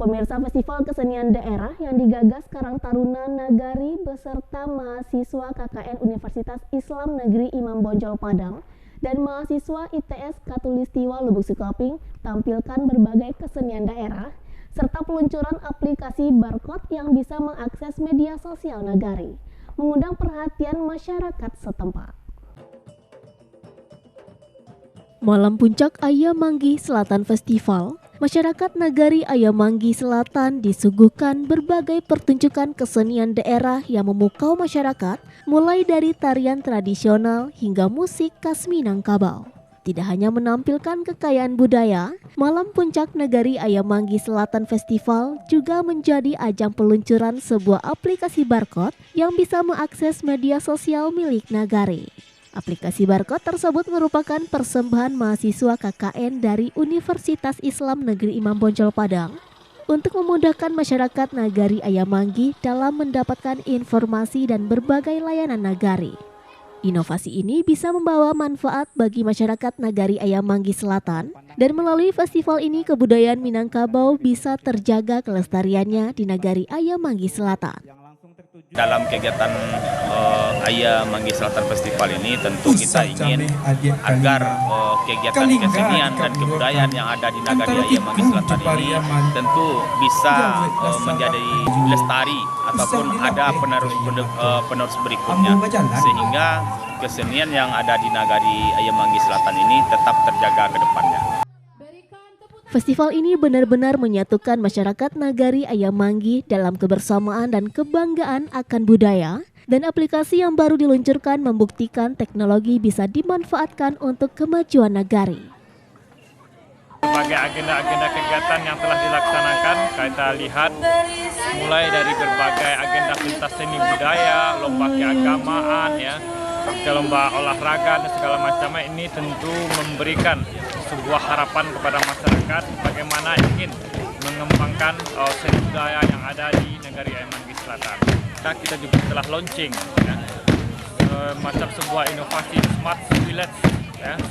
Pemirsa, festival kesenian daerah yang digagas Karang Taruna Nagari beserta mahasiswa KKN Universitas Islam Negeri Imam Bonjol Padang dan mahasiswa ITS Katulistiwa Lubuk Sikaping tampilkan berbagai kesenian daerah serta peluncuran aplikasi barcode yang bisa mengakses media sosial Nagari, mengundang perhatian masyarakat setempat. Malam Puncak Ayam Manggi Selatan Festival, masyarakat Nagari Ayam Manggi Selatan disuguhkan berbagai pertunjukan kesenian daerah yang memukau masyarakat, mulai dari tarian tradisional hingga musik khas Minangkabau. Tidak hanya menampilkan kekayaan budaya, Malam Puncak Nagari Ayam Manggi Selatan Festival juga menjadi ajang peluncuran sebuah aplikasi barcode yang bisa mengakses media sosial milik Nagari. Aplikasi barcode tersebut merupakan persembahan mahasiswa KKN dari Universitas Islam Negeri Imam Bonjol Padang untuk memudahkan masyarakat Nagari Ayam Manggi dalam mendapatkan informasi dan berbagai layanan Nagari. Inovasi ini bisa membawa manfaat bagi masyarakat Nagari Ayam Manggi Selatan, dan melalui festival ini kebudayaan Minangkabau bisa terjaga kelestariannya di Nagari Ayam Manggi Selatan. Dalam kegiatan Ayam Manggi Selatan Festival ini tentu kita ingin agar kegiatan kesenian dan kebudayaan yang ada di Nagari Ayam Manggi Selatan ini tentu bisa menjadi lestari ataupun ada penerus berikutnya, sehingga kesenian yang ada di Nagari Ayam Manggi Selatan ini tetap terjaga ke depannya. Festival ini benar-benar menyatukan masyarakat Nagari Ayam Manggi dalam kebersamaan dan kebanggaan akan budaya, dan aplikasi yang baru diluncurkan membuktikan teknologi bisa dimanfaatkan untuk kemajuan Nagari. Berbagai agenda-agenda kegiatan yang telah dilaksanakan, kita lihat mulai dari berbagai agenda pentas seni budaya, lomba keagamaan, lomba olahraga dan segala macamnya, ini tentu memberikan sebuah harapan kepada masyarakat bagaimana ingin mengembangkan seni budaya yang ada di Nagari Ayam Manggi Selatan. Kita juga telah launching macam sebuah inovasi Smart Village,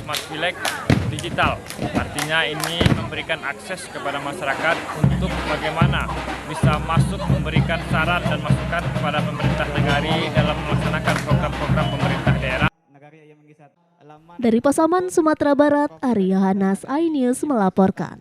Smart Village digital. Artinya ini memberikan akses kepada masyarakat untuk bagaimana bisa masuk memberikan saran dan masukan kepada pemerintah Nagari dalam melaksanakan program-program pemerintah daerah. Dari Pasaman, Sumatera Barat, Arya Hanas, iNews melaporkan.